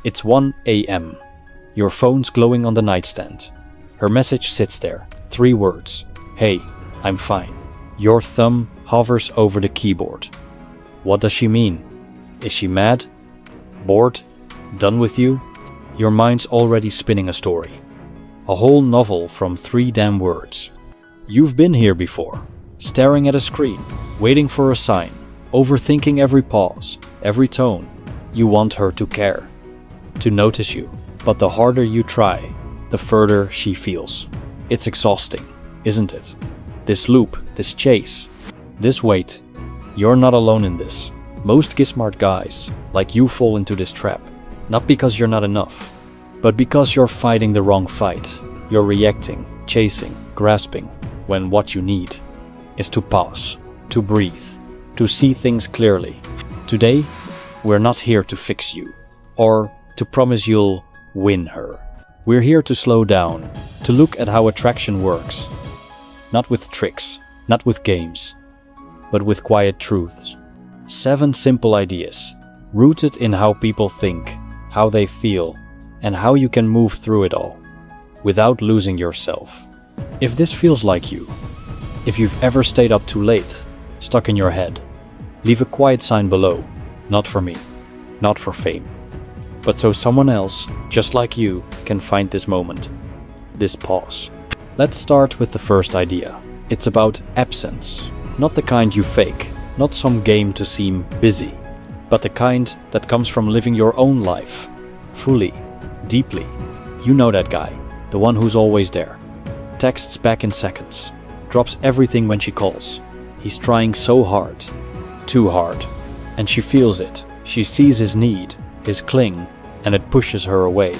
It's 1 a.m. Your phone's glowing on the nightstand. Her message sits there. 3 words. Hey, I'm fine. Your thumb hovers over the keyboard. What does she mean? Is she mad? Bored? Done with you? Your mind's already spinning a story. A whole novel from 3 damn words. You've been here before, staring at a screen, waiting for a sign, overthinking every pause, every tone. You want her to care, to notice you. But the harder you try, the further she feels. It's exhausting, isn't it? This loop, this chase, this wait. You're not alone in this. Most smart guys, like you, fall into this trap. Not because you're not enough, but because you're fighting the wrong fight. You're reacting, chasing, grasping, when what you need is to pause, to breathe, to see things clearly. Today, we're not here to fix you, or to promise you'll win her. We're here to slow down, to look at how attraction works. Not with tricks, not with games, but with quiet truths. 7 simple ideas, rooted in how people think, how they feel, and how you can move through it all, without losing yourself. If this feels like you, if you've ever stayed up too late, stuck in your head, leave a quiet sign below. Not for me, not for fame, but so someone else, just like you, can find this moment, this pause. Let's start with the first idea. It's about absence. Not the kind you fake, not some game to seem busy, but the kind that comes from living your own life, fully, deeply. You know that guy, the one who's always there. Texts back in seconds, drops everything when she calls. He's trying so hard, too hard, and she feels it. She sees his need, his cling, and it pushes her away.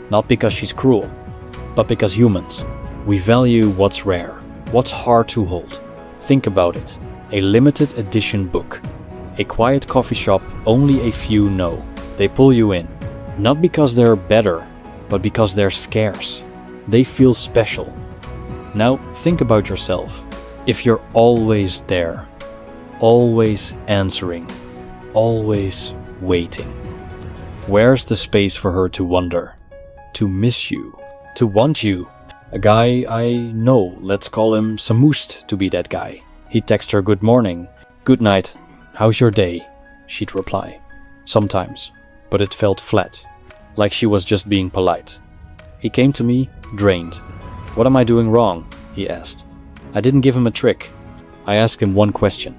Not because she's cruel, but because humans, we value what's rare, what's hard to hold. Think about it. A limited edition book. A quiet coffee shop only a few know. They pull you in. Not because they're better, but because they're scarce. They feel special. Now think about yourself. If you're always there, always answering, always waiting, where's the space for her to wonder, to miss you, to want you? A guy I know, let's call him Samoost to be that guy. He'd text her good morning, good night, how's your day? She'd reply. Sometimes, but it felt flat, like she was just being polite. He came to me, drained. What am I doing wrong? He asked. I didn't give him a trick. I asked him one question.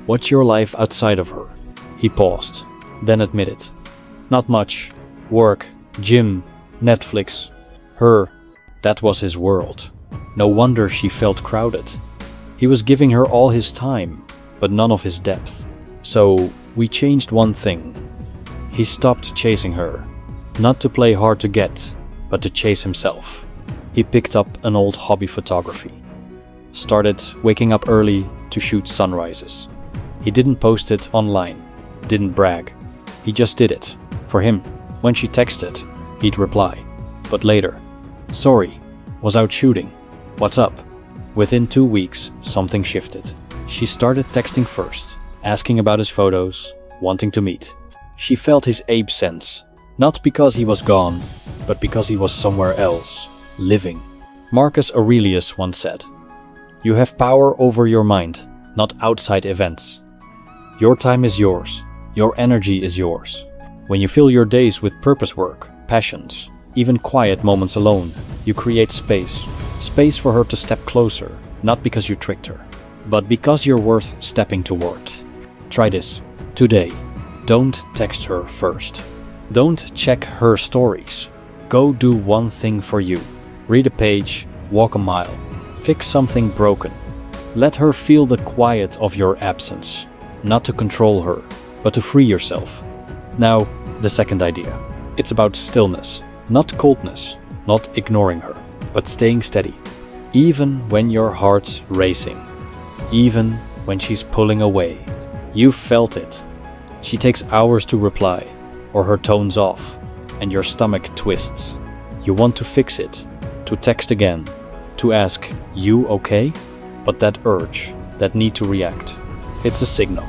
What's your life outside of her? He paused, then admitted. Not much. Work, gym, Netflix. Her. That was his world. No wonder she felt crowded. He was giving her all his time, but none of his depth. So we changed one thing. He stopped chasing her, not to play hard to get, but to chase himself. He picked up an old hobby photography. Started waking up early to shoot sunrises. He didn't post it online, didn't brag. He just did it. For him, when she texted, he'd reply. But later, sorry, was out shooting. What's up? Within 2 weeks, something shifted. She started texting first, asking about his photos, wanting to meet. She felt his ape sense, not because he was gone, but because he was somewhere else, living. Marcus Aurelius once said, "You have power over your mind, not outside events. Your time is yours, your energy is yours. When you fill your days with purpose work, passions, even quiet moments alone, you create space. Space for her to step closer, not because you tricked her, but because you're worth stepping toward." Try this, today. Don't text her first. Don't check her stories. Go do one thing for you. Read a page, walk a mile, fix something broken. Let her feel the quiet of your absence, not to control her, but to free yourself. Now, the second idea. It's about stillness, not coldness, not ignoring her, but staying steady. Even when your heart's racing, even when she's pulling away. You've felt it. She takes hours to reply, or her tone's off, and your stomach twists. You want to fix it, to text again, to ask, "You okay?" But that urge, that need to react, it's a signal.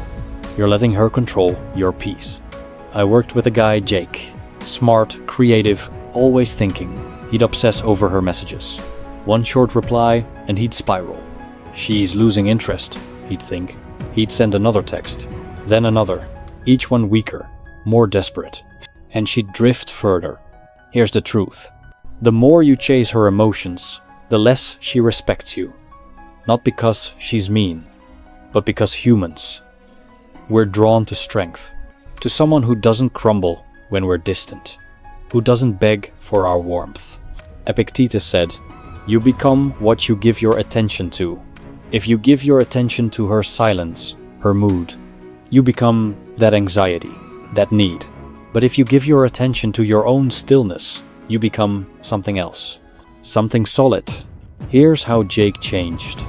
You're letting her control your peace. I worked with a guy, Jake. Smart, creative, always thinking. He'd obsess over her messages. One short reply and he'd spiral. She's losing interest, he'd think. He'd send another text, then another, each one weaker, more desperate. And she'd drift further. Here's the truth. The more you chase her emotions, the less she respects you. Not because she's mean, but because humans. We're drawn to strength, to someone who doesn't crumble when we're distant, who doesn't beg for our warmth. Epictetus said, "You become what you give your attention to." If you give your attention to her silence, her mood, you become that anxiety, that need. But if you give your attention to your own stillness, you become something else, something solid. Here's how Jake changed.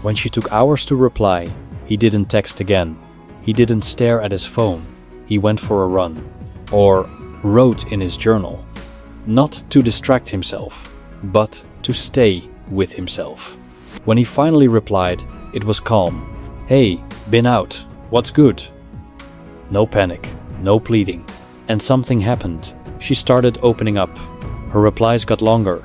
When she took hours to reply, he didn't text again. He didn't stare at his phone. He went for a run, or wrote in his journal. Not to distract himself, but to stay with himself. When he finally replied, it was calm. "Hey, been out. What's good?" No panic, no pleading. And something happened. She started opening up. Her replies got longer,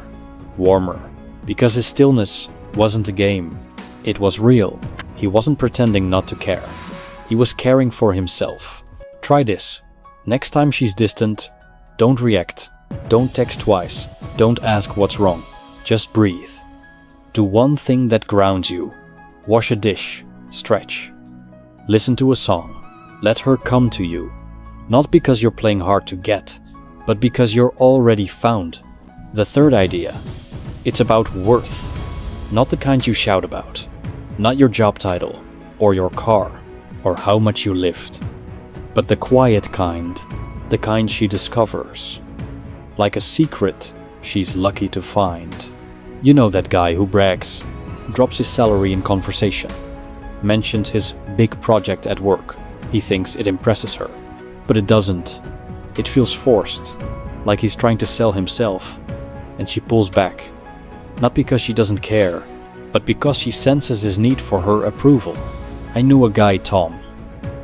warmer, because his stillness wasn't a game. It was real. He wasn't pretending not to care. He was caring for himself. Try this. Next time she's distant, don't react. Don't text twice. Don't ask what's wrong. Just breathe. Do one thing that grounds you. Wash a dish. Stretch. Listen to a song. Let her come to you. Not because you're playing hard to get, but because you're already found. The third idea. It's about worth. Not the kind you shout about. Not your job title, or your car, or how much you lift. But the quiet kind. The kind she discovers. Like a secret she's lucky to find. You know that guy who brags, drops his salary in conversation, mentions his big project at work. He thinks it impresses her, but it doesn't. It feels forced, like he's trying to sell himself, and she pulls back. Not because she doesn't care, but because she senses his need for her approval. I knew a guy, Tom.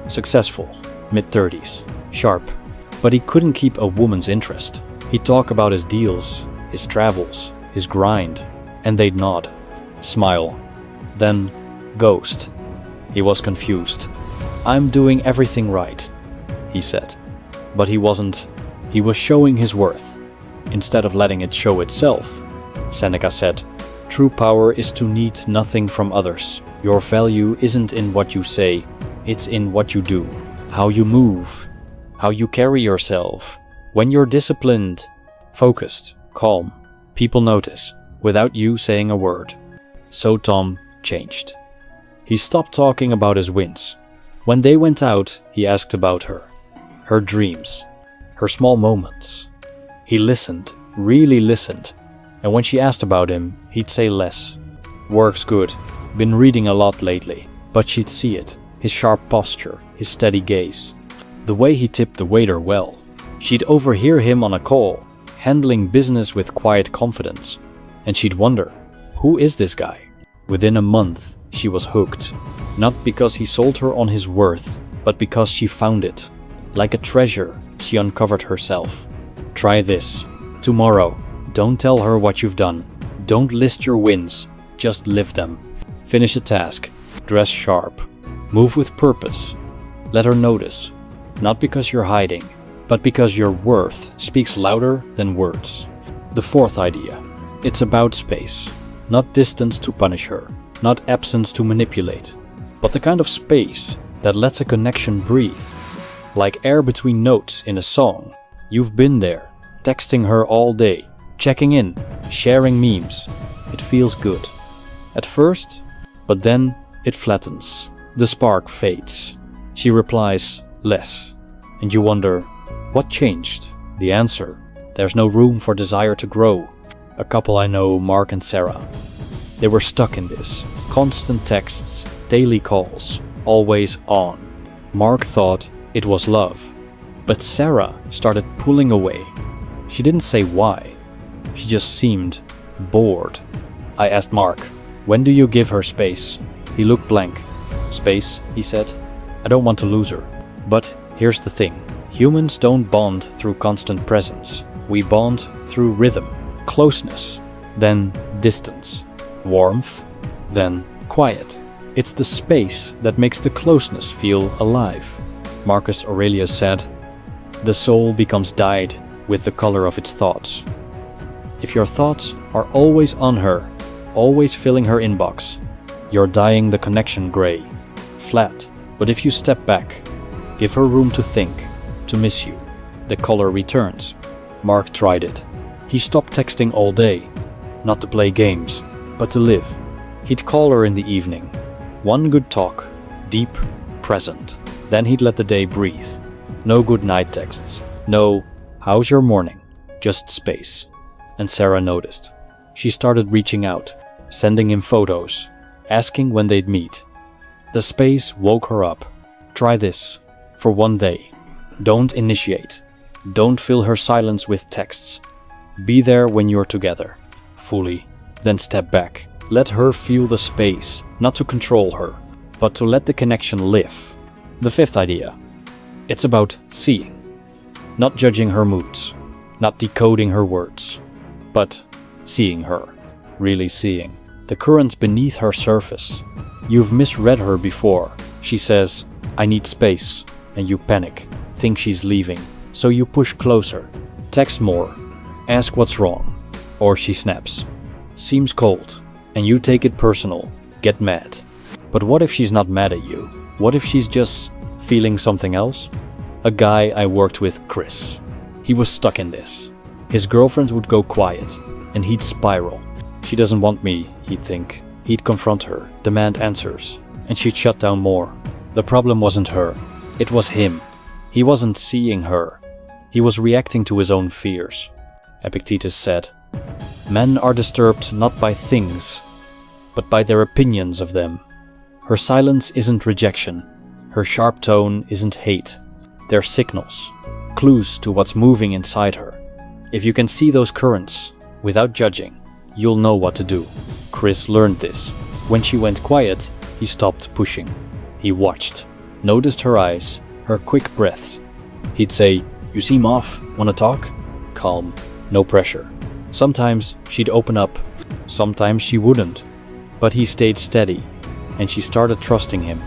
Successful, mid-30s, sharp, but he couldn't keep a woman's interest. He'd talk about his deals, his travels, his grind, and they'd nod, smile, then ghost. He was confused. "I'm doing everything right," he said. But he wasn't. He was showing his worth, instead of letting it show itself. Seneca said, "True power is to need nothing from others. Your value isn't in what you say, it's in what you do, how you move, how you carry yourself. When you're disciplined, focused, calm, people notice, without you saying a word." So Tom changed. He stopped talking about his wins. When they went out, he asked about her dreams, her small moments. He listened, really listened, and when she asked about him, he'd say less. "Work's good, been reading a lot lately," but she'd see it, his sharp posture, his steady gaze, the way he tipped the waiter well. She'd overhear him on a call, handling business with quiet confidence, and she'd wonder, who is this guy? Within a month, she was hooked, not because he sold her on his worth, but because she found it. Like a treasure, she uncovered herself. Try this. Tomorrow, don't tell her what you've done. Don't list your wins, just live them. Finish a task, dress sharp, move with purpose. Let her notice, not because you're hiding, but because your worth speaks louder than words. The fourth idea. It's about space. Not distance to punish her, not absence to manipulate, but the kind of space that lets a connection breathe. Like air between notes in a song. You've been there, texting her all day, checking in, sharing memes. It feels good. At first, but then it flattens. The spark fades. She replies less. And you wonder, what changed? The answer, there's no room for desire to grow. A couple I know, Mark and Sarah. They were stuck in this. Constant texts, daily calls, always on. Mark thought it was love. But Sarah started pulling away. She didn't say why. She just seemed bored. I asked Mark, "When do you give her space?" He looked blank. "Space," he said. "I don't want to lose her. But here's the thing." Humans don't bond through constant presence. We bond through rhythm, closeness, then distance, warmth, then quiet. It's the space that makes the closeness feel alive. Marcus Aurelius said, "The soul becomes dyed with the color of its thoughts." If your thoughts are always on her, always filling her inbox, you're dyeing the connection gray, flat. But if you step back, give her room to think, to miss you, the color returns. Mark tried it. He stopped texting all day, not to play games, but to live. He'd call her in the evening. One good talk, deep, present. Then he'd let the day breathe. No good night texts. No, "How's your morning?" Just space. And Sarah noticed. She started reaching out, sending him photos, asking when they'd meet. The space woke her up. Try this. For one day. Don't initiate. Don't fill her silence with texts. Be there when you're together. Fully. Then step back. Let her feel the space, not to control her, but to let the connection live. The fifth idea. It's about seeing. Not judging her moods. Not decoding her words. But seeing her. Really seeing. The currents beneath her surface. You've misread her before. She says, "I need space," and you panic, think she's leaving. So you push closer, text more, ask what's wrong. Or she snaps. Seems cold, and you take it personal, get mad. But what if she's not mad at you? What if she's just feeling something else? A guy I worked with, Chris. He was stuck in this. His girlfriend would go quiet, and he'd spiral. She doesn't want me, he'd think. He'd confront her, demand answers, and she'd shut down more. The problem wasn't her, it was him. He wasn't seeing her. He was reacting to his own fears. Epictetus said, "Men are disturbed not by things, but by their opinions of them." Her silence isn't rejection. Her sharp tone isn't hate. They're signals, clues to what's moving inside her. If you can see those currents without judging, you'll know what to do. Chris learned this. When she went quiet, he stopped pushing. He watched, noticed her eyes, her quick breaths. He'd say, "You seem off, wanna talk?" Calm, no pressure. Sometimes she'd open up, sometimes she wouldn't. But he stayed steady, and she started trusting him,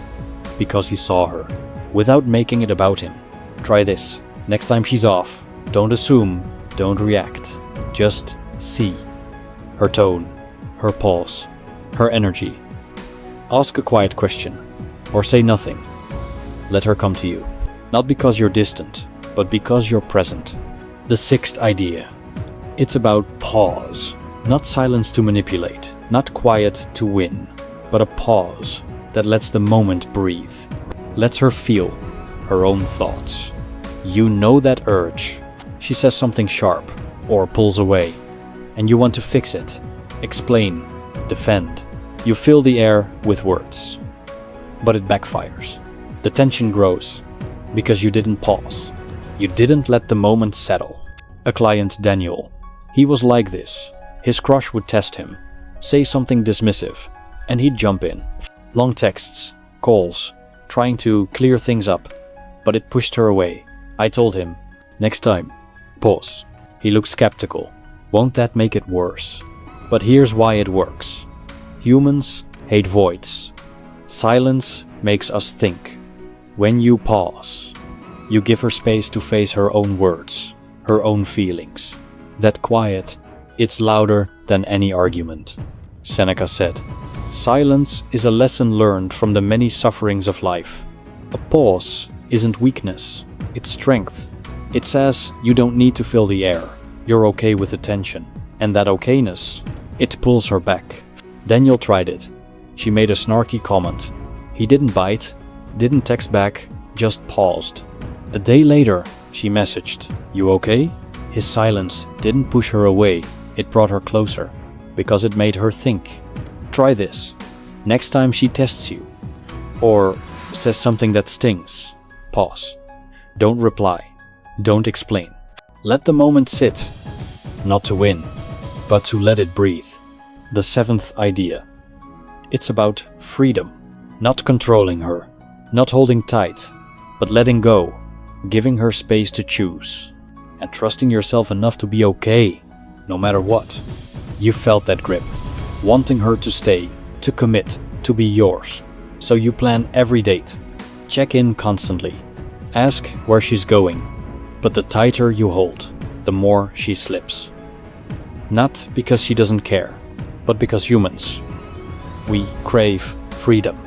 because he saw her, without making it about him. Try this. Next time she's off, don't assume, don't react. Just see. Her tone, her pause, her energy. Ask a quiet question, or say nothing. Let her come to you. Not because you're distant, but because you're present. The sixth idea. It's about pause. Not silence to manipulate, not quiet to win, but a pause that lets the moment breathe. Lets her feel her own thoughts. You know that urge. She says something sharp, or pulls away, and you want to fix it, explain, defend. You fill the air with words. But it backfires. The tension grows, because you didn't pause. You didn't let the moment settle. A client, Daniel, he was like this. His crush would test him, say something dismissive, and he'd jump in. Long texts, calls, trying to clear things up, but it pushed her away. I told him, "Next time, pause." He looked skeptical. Won't that make it worse? But here's why it works. Humans hate voids. Silence makes us think. When you pause, you give her space to face her own words, her own feelings. That quiet, it's louder than any argument. Seneca said, "Silence is a lesson learned from the many sufferings of life." A pause isn't weakness, it's strength. It says you don't need to fill the air. You're okay with the tension. And that okayness, it pulls her back. Daniel tried it. She made a snarky comment. He didn't bite, didn't text back, just paused. A day later, she messaged, "You okay?" His silence didn't push her away, it brought her closer, because it made her think. Try this. Next time she tests you, or says something that stings, pause. Don't reply. Don't explain. Let the moment sit. Not to win, but to let it breathe. The seventh idea. It's about freedom. Not controlling her. Not holding tight, but letting go. giving her space to choose, and trusting yourself enough to be okay, no matter what. You felt that grip, wanting her to stay, to commit, to be yours. So you plan every date, check in constantly, ask where she's going. But the tighter you hold, the more she slips. Not because she doesn't care, but because humans, we crave freedom.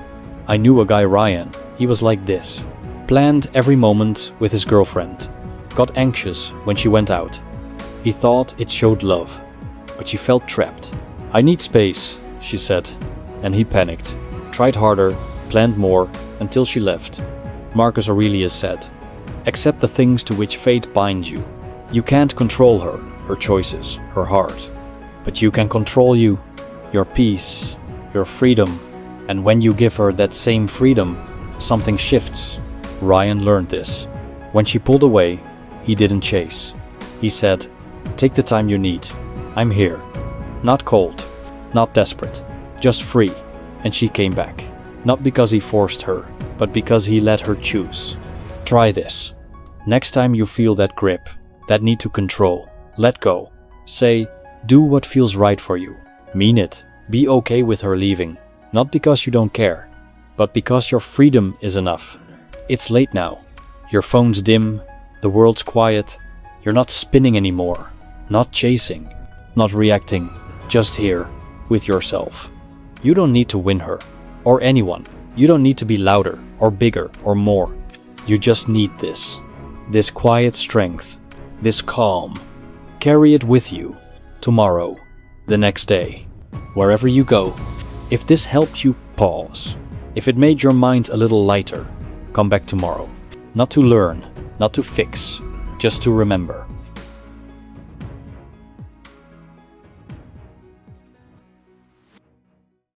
I knew a guy, Ryan, he was like this. Planned every moment with his girlfriend, got anxious when she went out. He thought it showed love, but she felt trapped. I need space, she said, and he panicked, tried harder, planned more, until she left. Marcus Aurelius said, accept the things to which fate binds you. You can't control her, her choices, her heart, but you can control you, your peace, your freedom, and when you give her that same freedom, something shifts. Ryan learned this. When she pulled away, he didn't chase. He said, take the time you need. I'm here. Not cold, not desperate, just free. And she came back. Not because he forced her, but because he let her choose. Try this. Next time you feel that grip, that need to control, let go. Say, do what feels right for you. Mean it. Be okay with her leaving. Not because you don't care, but because your freedom is enough. It's late now. Your phone's dim, the world's quiet. You're not spinning anymore, not chasing, not reacting, just here, with yourself. You don't need to win her, or anyone. You don't need to be louder, or bigger, or more. You just need this quiet strength, this calm. Carry it with you, tomorrow, the next day, wherever you go. If this helped you, pause. If it made your mind a little lighter, come back tomorrow. Not to learn, not to fix, just to remember.